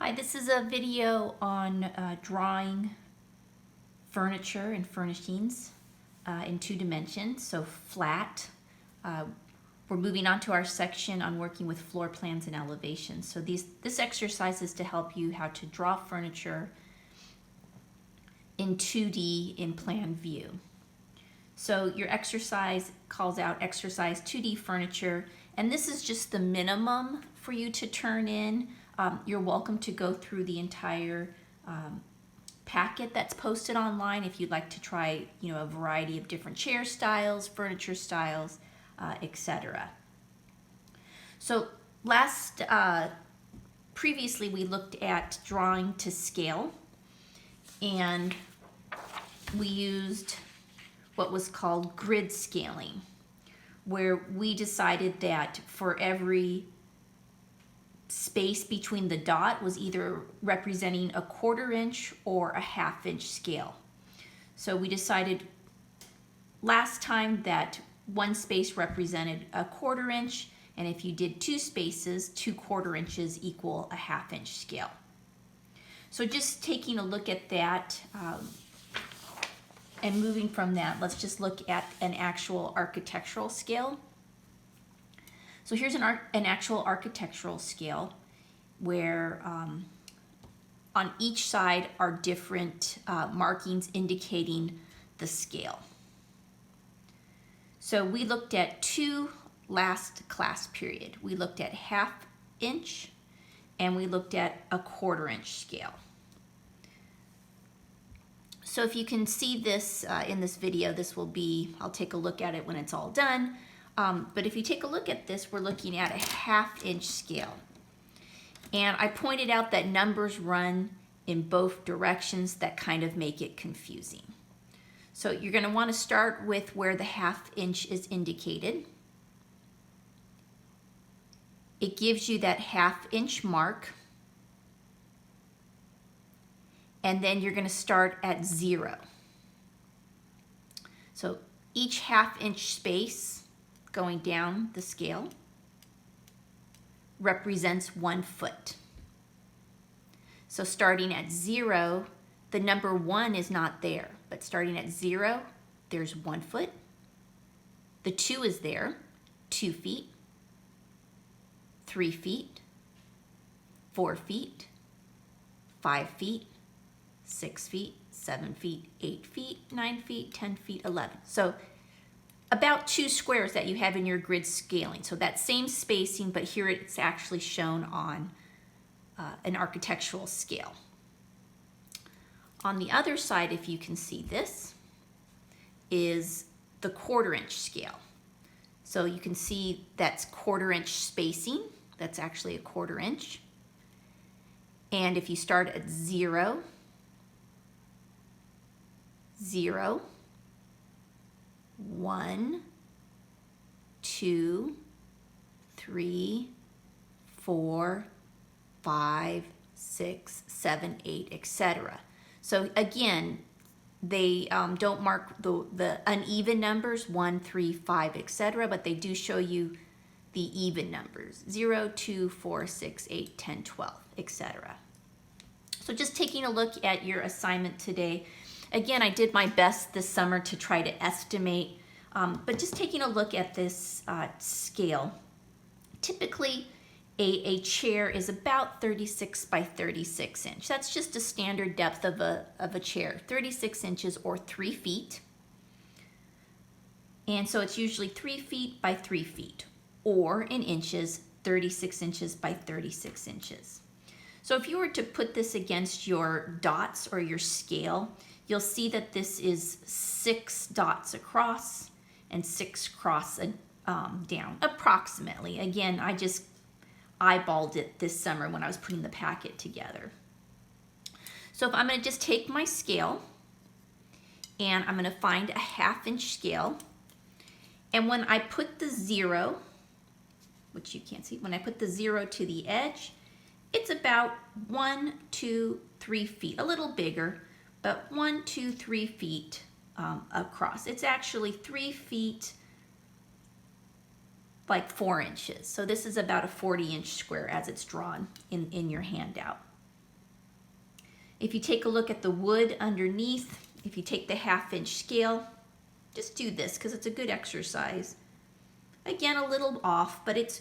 Hi, this is a video on drawing furniture and furnishings in 2 dimensions, so flat. We're moving on to our section on working with floor plans and elevations. So this exercise is to help you how to draw furniture in 2D in plan view. So your exercise calls out exercise 2D furniture, and this is just the minimum for you to turn in. You're welcome to go through the entire packet that's posted online if you'd like to try, a variety of different chair styles, furniture styles, etc. So previously we looked at drawing to scale, and we used what was called grid scaling, where we decided that for every space between the dot was either representing a 1/4 inch or a 1/2 inch scale. So we decided last time that one space represented a 1/4 inch, and if you did 2 spaces, 2 1/4 inches equal a 1/2 inch scale. So just taking a look at that, and moving from that, let's just look at an actual architectural scale. So here's an actual architectural scale where on each side are different markings indicating the scale. So we looked at 2 last class period. We looked at 1/2 inch and we looked at a 1/4 inch scale. So if you can see this in this video, this will be, I'll take a look at it when it's all done. But if you take a look at this, we're looking at a 1/2 inch scale. And I pointed out that numbers run in both directions that kind of make it confusing. So you're going to want to start with where the 1/2 inch is indicated. It gives you that 1/2 inch mark. And then you're going to start at 0. So each 1/2 inch space going down the scale represents 1 foot. So starting at 0, the number 1 is not there, but starting at 0, there's 1 foot. The 2 is there, 2 feet, 3 feet, 4 feet, 5 feet, 6 feet, 7 feet, 8 feet, 9 feet, 10 feet, 11. So about 2 squares that you have in your grid scaling. So that same spacing, but here it's actually shown on an architectural scale. On the other side, if you can see this, is the 1/4 inch scale. So you can see that's 1/4 inch spacing. That's actually a 1/4 inch. And if you start at 0, 0, 1, 2, 3, 4, 5, 6, 7, 8, etc. So again, they don't mark the uneven numbers, 1, 3, 5, etc., but they do show you the even numbers, 0, 2, 4, 6, 8, 10, 12, etc. So just taking a look at your assignment today. Again, I did my best this summer to try to estimate, but just taking a look at this scale. Typically, a chair is about 36 by 36 inch. That's just a standard depth of a chair, 36 inches or 3 feet. And so it's usually 3 feet by 3 feet, or in inches, 36 inches by 36 inches. So if you were to put this against your dots or your scale, you'll see that this is 6 dots across and 6 across down, approximately. Again, I just eyeballed it this summer when I was putting the packet together. So if I'm going to just take my scale and I'm going to find a 1/2 inch scale, and when I put the 0, which you can't see, when I put the 0 to the edge, it's about 1, 2, 3 feet, a little bigger, but 1, 2, 3 feet across. It's actually 3 feet, like 4 inches. So this is about a 40 inch square as it's drawn in your handout. If you take a look at the wood underneath, if you take the 1/2 inch scale, just do this because it's a good exercise. Again, a little off, but it's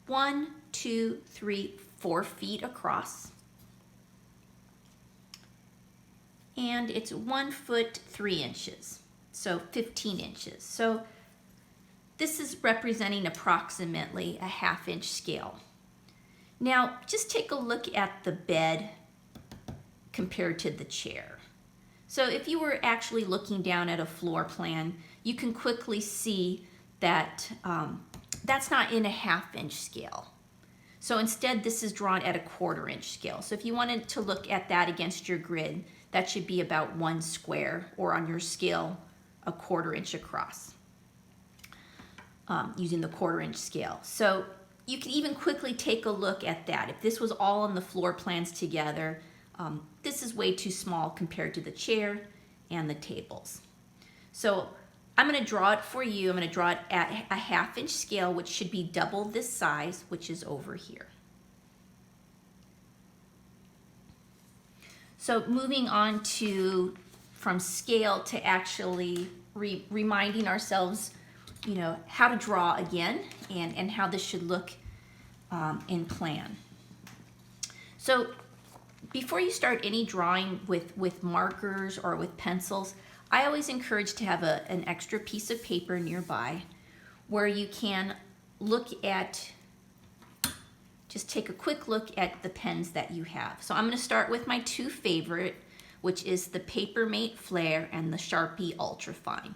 1, 2, 3, 4 feet across. And it's 1 foot 3 inches, so 15 inches. So this is representing approximately a 1/2 inch scale. Now, just take a look at the bed compared to the chair. So if you were actually looking down at a floor plan, you can quickly see that that's not in a 1/2 inch scale. So instead, this is drawn at a 1/4 inch scale. So if you wanted to look at that against your grid, that should be about 1 square, or on your scale, a 1/4 inch across, using the 1/4 inch scale. So you can even quickly take a look at that. If this was all on the floor plans together, this is way too small compared to the chair and the tables. So I'm going to draw it for you. I'm going to draw it at a 1/2 inch scale, which should be double this size, which is over here. So moving on to from scale to actually reminding ourselves, how to draw again and how this should look in plan. So before you start any drawing with markers or with pencils, I always encourage to have an extra piece of paper nearby where you can look at, just take a quick look at the pens that you have. So I'm going to start with my 2 favorite, which is the Papermate Flair and the Sharpie Ultrafine.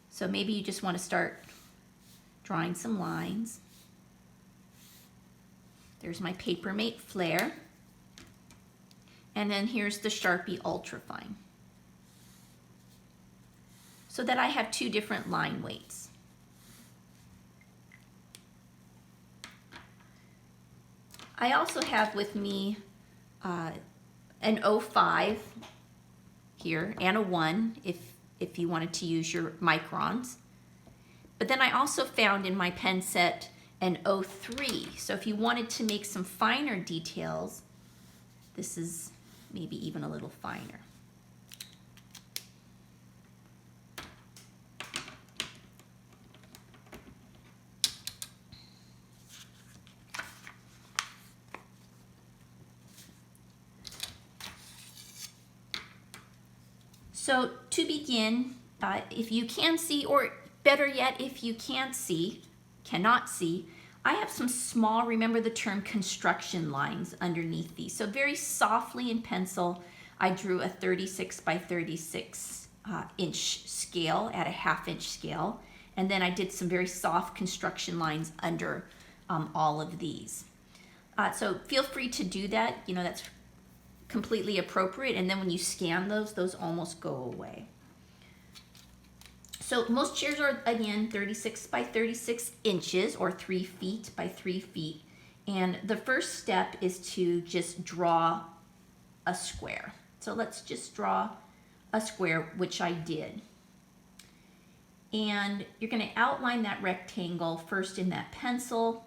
So maybe you just want to start drawing some lines. There's my Papermate Flair. And then here's the Sharpie Ultrafine. So that I have 2 different line weights. I also have with me an 05 here and a 1 if you wanted to use your microns. But then I also found in my pen set an 03. So if you wanted to make some finer details, this is maybe even a little finer. So to begin, if you can see, or better yet, if you cannot see, I have some small, remember the term construction lines underneath these. So very softly in pencil, I drew a 36 by 36 inch scale at a 1/2 inch scale. And then I did some very soft construction lines under all of these. So feel free to do that. That's completely appropriate, and then when you scan those almost go away. So most chairs are, again, 36 by 36 inches or 3 feet by 3 feet, and the first step is to just draw a square. So let's just draw a square, which I did. And you're going to outline that rectangle first in that pencil,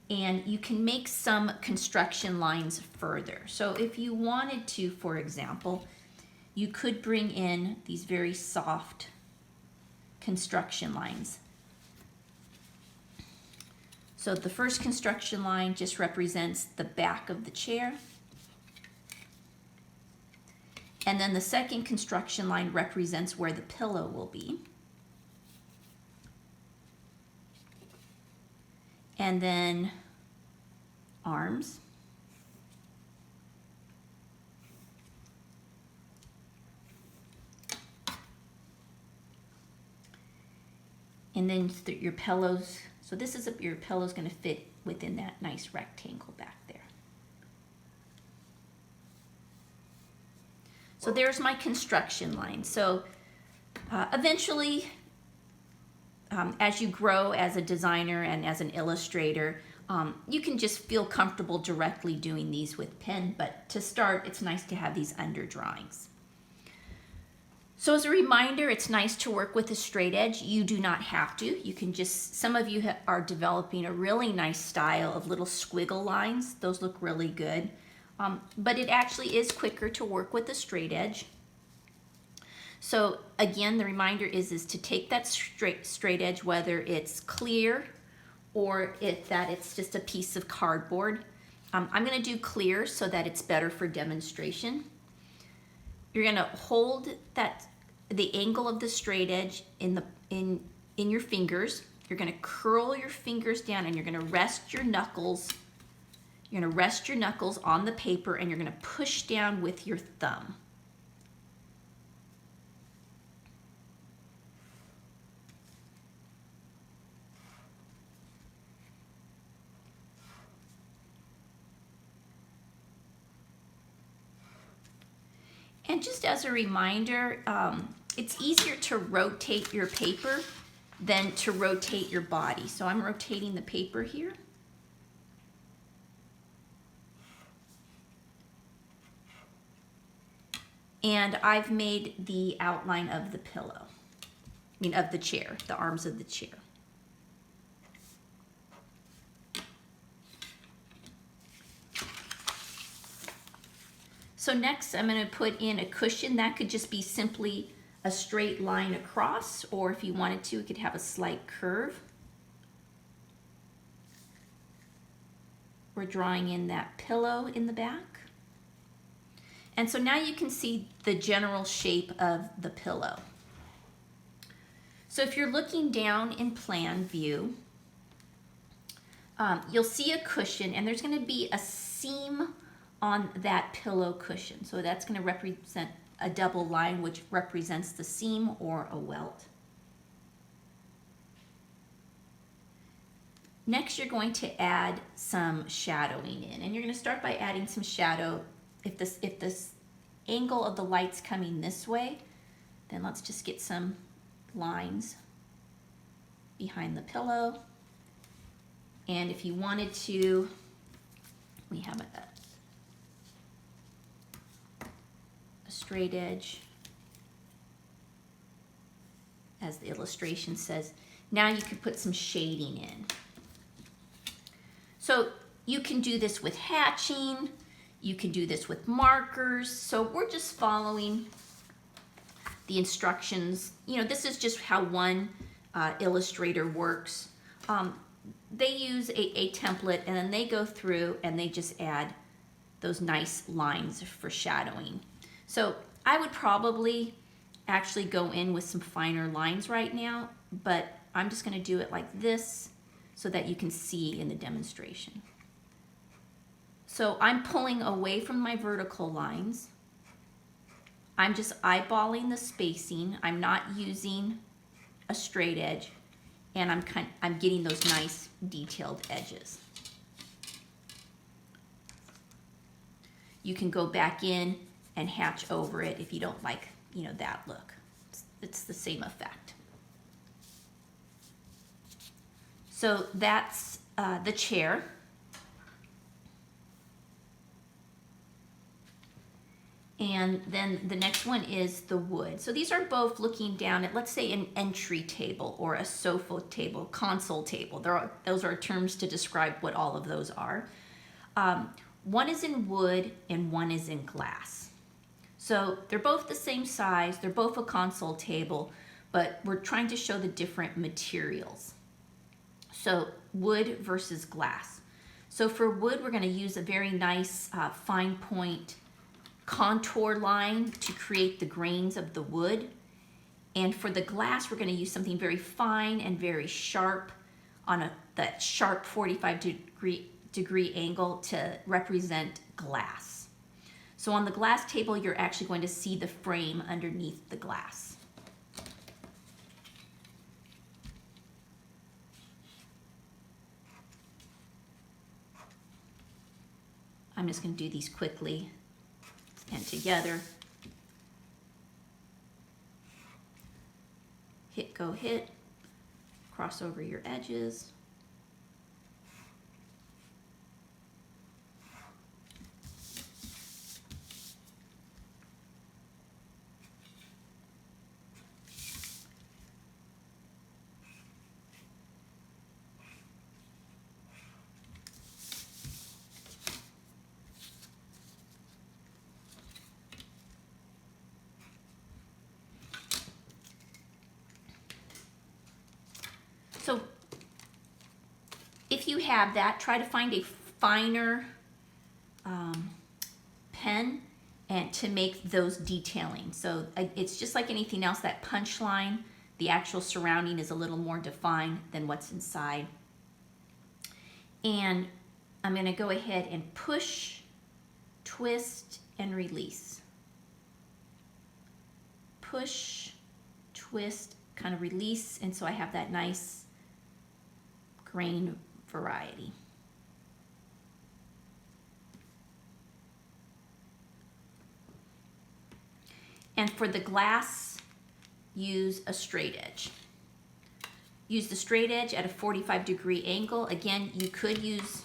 and you can make some construction lines further. So if you wanted to, for example, you could bring in these very soft construction lines. So the first construction line just represents the back of the chair. And then the second construction line represents where the pillow will be. And then arms. And then your pillows. So this is your pillow's going to fit within that nice rectangle back there. So there's my construction line. So eventually, as you grow as a designer and as an illustrator, you can just feel comfortable directly doing these with pen, but to start, it's nice to have these under drawings. So as a reminder, it's nice to work with a straight edge. You do not have to. You can just, some of you are developing a really nice style of little squiggle lines. Those look really good. but it actually is quicker to work with a straight edge. So again, the reminder is to take that straight edge, whether it's clear or if that it's just a piece of cardboard. I'm going to do clear so that it's better for demonstration. You're going to hold the angle of the straight edge in your fingers. You're going to curl your fingers down and you're going to rest your knuckles. You're going to rest your knuckles on the paper and you're going to push down with your thumb. And just as a reminder, it's easier to rotate your paper than to rotate your body. So I'm rotating the paper here. And I've made the outline of the pillow, of the chair, the arms of the chair. So next I'm going to put in a cushion. That could just be simply a straight line across, or if you wanted to, it could have a slight curve. We're drawing in that pillow in the back. And so now you can see the general shape of the pillow. So if you're looking down in plan view, you'll see a cushion and there's going to be a seam on that pillow cushion. So that's going to represent a double line, which represents the seam or a welt. Next, you're going to add some shadowing in, and you're going to start by adding some shadow. If this angle of the light's coming this way, then let's just get some lines behind the pillow. And if you wanted to, we have a straight edge, as the illustration says. Now you could put some shading in. So you can do this with hatching, you can do this with markers. So we're just following the instructions. This is just how one illustrator works. They use a template and then they go through and they just add those nice lines for shadowing. So I would probably actually go in with some finer lines right now, but I'm just going to do it like this so that you can see in the demonstration. So I'm pulling away from my vertical lines. I'm just eyeballing the spacing. I'm not using a straight edge, and I'm getting those nice detailed edges. You can go back in and hatch over it if you don't like, that look. It's the same effect. So that's the chair. And then the next one is the wood. So these are both looking down at, let's say, an entry table or a sofa table, console table. Those are terms to describe what all of those are. One is in wood and one is in glass. So they're both the same size, they're both a console table, but we're trying to show the different materials. So wood versus glass. So for wood, we're going to use a very nice fine point contour line to create the grains of the wood. And for the glass, we're going to use something very fine and very sharp on that sharp 45-degree angle to represent glass. So on the glass table, you're actually going to see the frame underneath the glass. I'm just going to do these quickly and together. Hit, go, hit. Cross over your edges. you have that, try to find a finer pen and to make those detailing. So it's just like anything else, that punch line, the actual surrounding is a little more defined than what's inside. And I'm going to go ahead and push, twist, and release. Push, twist, kind of release, and so I have that nice grain variety. And for the glass, use a straight edge. Use the straight edge at a 45-degree angle. Again, you could use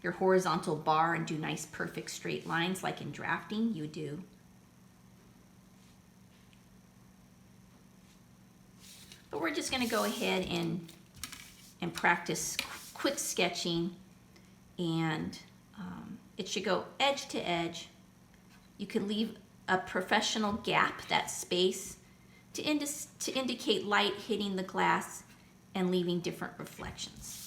your horizontal bar and do nice perfect straight lines like in drafting you do. But we're just going to go ahead and practice quick sketching, and it should go edge to edge. You could leave a professional gap, that space, to indicate light hitting the glass and leaving different reflections.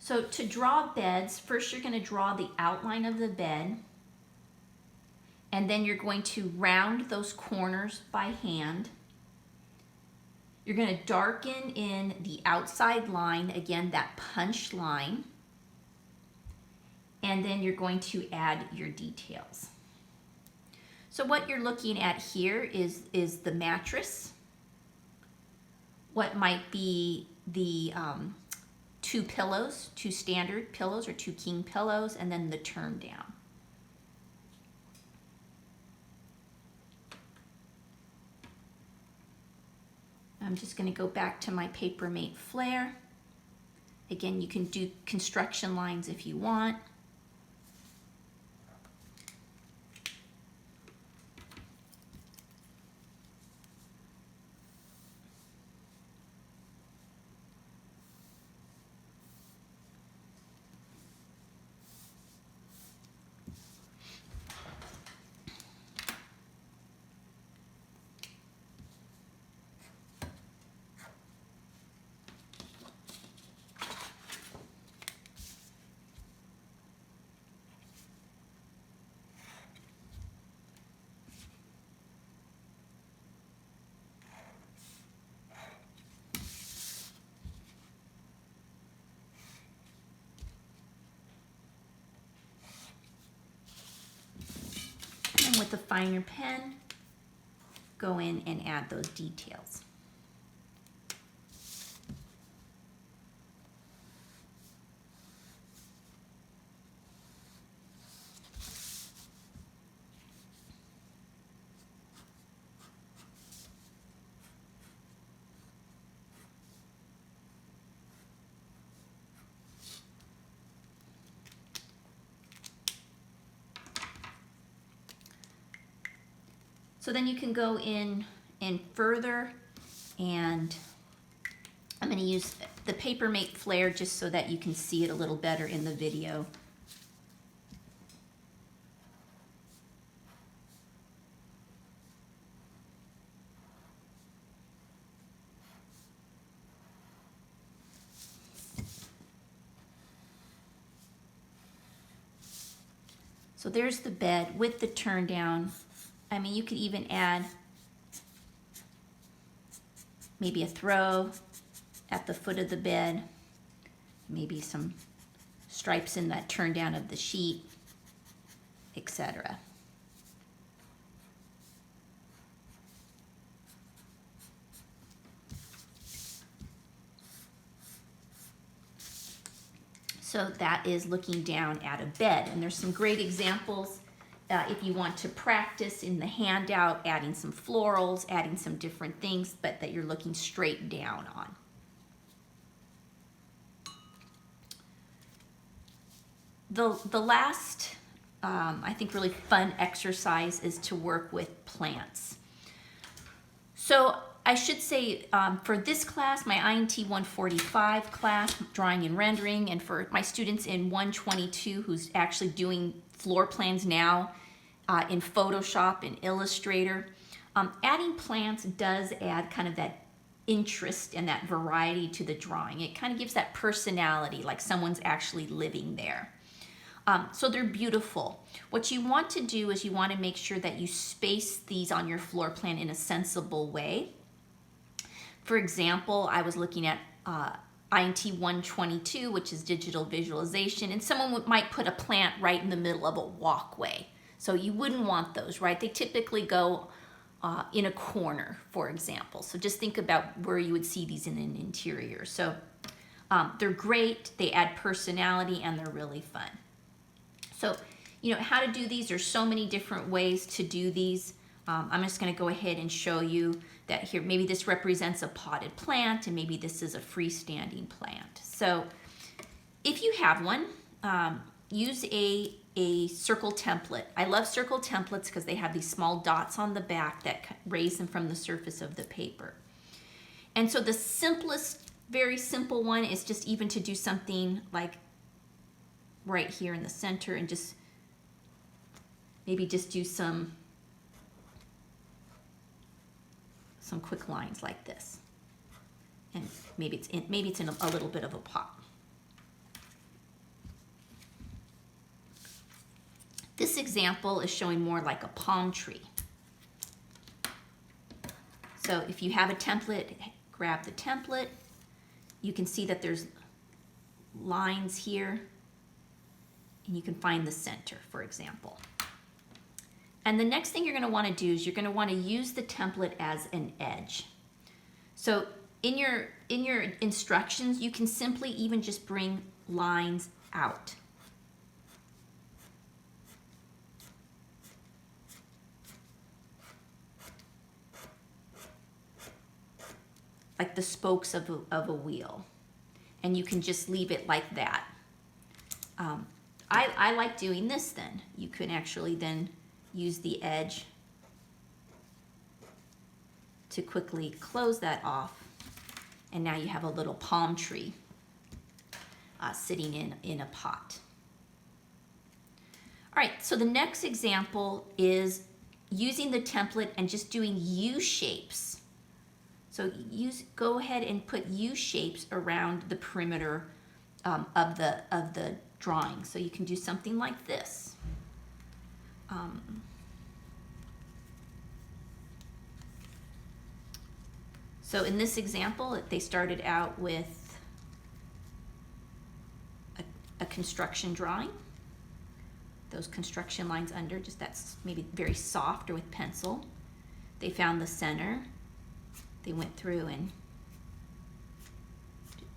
So to draw beds, first you're going to draw the outline of the bed, and then you're going to round those corners by hand. You're going to darken in the outside line, again that punch line, and then you're going to add your details. So what you're looking at here is the mattress, what might be the two pillows, two standard pillows or two king pillows, and then the turn down. I'm just going to go back to my Papermate Flair. Again, you can do construction lines if you want. And with a finer pen, go in and add those details. So then you can go in and further, and I'm going to use the Papermate Flair just so that you can see it a little better in the video. So there's the bed with the turn down. I mean, you could even add maybe a throw at the foot of the bed, maybe some stripes in that turn down of the sheet, etc. So that is looking down at a bed, and there's some great examples if you want to practice in the handout, adding some florals, adding some different things, but that you're looking straight down on. The last I think, really fun exercise is to work with plants. So I should say for this class, my INT 145 class, drawing and rendering, and for my students in 122 who's actually doing floor plans now in Photoshop and Illustrator, adding plants does add kind of that interest and that variety to the drawing. It kind of gives that personality, like someone's actually living there. So they're beautiful. What you want to do is you want to make sure that you space these on your floor plan in a sensible way. For example, I was looking at INT 122, which is digital visualization, and someone might put a plant right in the middle of a walkway. So you wouldn't want those, right? They typically go in a corner, for example. So just think about where you would see these in an interior. So they're great, they add personality, and they're really fun. So, you know, how to do these, there's so many different ways to do these. I'm just gonna go ahead and show you that here, maybe this represents a potted plant, and maybe this is a freestanding plant. So if you have one, use a circle template. I love circle templates because they have these small dots on the back that raise them from the surface of the paper. And so the simplest, very simple one is just even to do something like right here in the center, and just maybe just do some quick lines like this. And maybe it's in a little bit of a pot. This example is showing more like a palm tree. So if you have a template, grab the template. You can see that there's lines here, and you can find the center, for example. And the next thing you're going to want to do is you're going to want to use the template as an edge. So in your instructions, you can simply even just bring lines out. Like the spokes of a wheel. And you can just leave it like that. I like doing this then. You can actually then use the edge to quickly close that off. And now you have a little palm tree sitting in a pot. All right, so the next example is using the template and just doing U shapes. So go ahead and put U shapes around the perimeter of the drawing. So you can do something like this. So in this example, they started out with a construction drawing. Those construction lines under, just that's maybe very soft or with pencil. They found the center. They went through and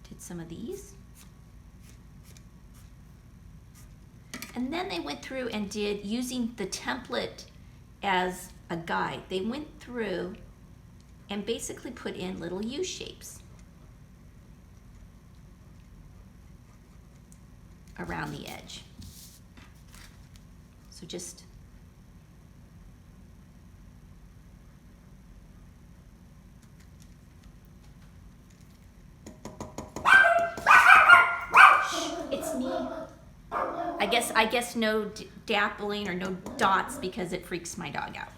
did some of these. And then they went through and did, using the template as a guide, they went through and basically put in little U shapes around the edge. So just it's neat. I guess no dappling or no dots because it freaks my dog out.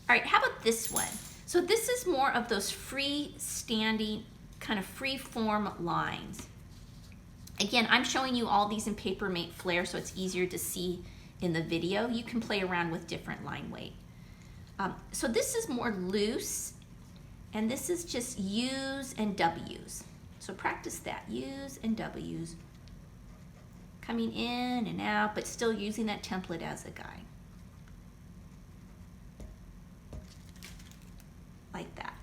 All right, how about this one? So this is more of those free-standing, kind of free-form lines. Again, I'm showing you all these in Papermate Flair, so it's easier to see in the video. You can play around with different line weight. So this is more loose, and this is just U's and W's. So practice that, U's and W's. Coming in and out, but still using that template as a guide. Like that.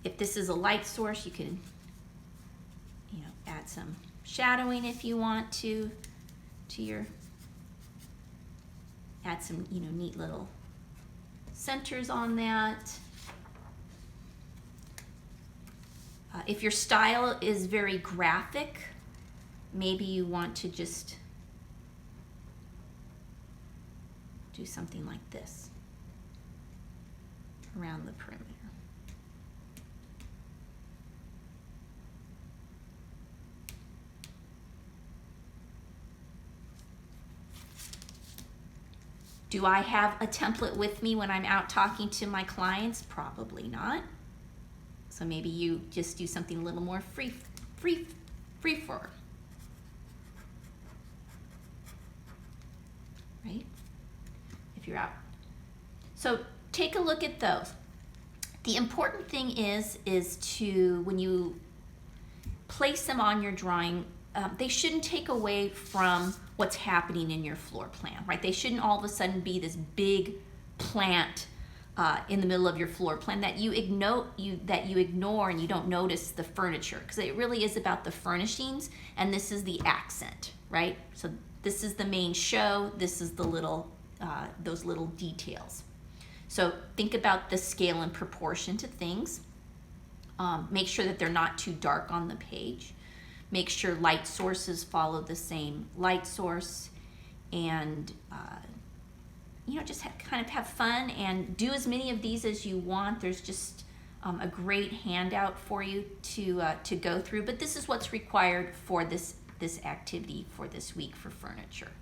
If this is a light source, you can, add some shadowing if you want to your, add some, neat little centers on that. If your style is very graphic, maybe you want to just do something like this around the perimeter. Do I have a template with me when I'm out talking to my clients? Probably not. So maybe you just do something a little more free form. Right? If you're out. So take a look at those. The important thing is to, when you place them on your drawing, they shouldn't take away from what's happening in your floor plan, right? They shouldn't all of a sudden be this big plant in the middle of your floor plan that you ignore and you don't notice the furniture, because it really is about the furnishings, and this is the accent, right? So this is the main show. This is the little those little details. So think about the scale and proportion to things. Make sure that they're not too dark on the page. Make sure light sources follow the same light source, and just kind of have fun and do as many of these as you want. There's just a great handout for you to go through, but this is what's required for this activity for this week for furniture.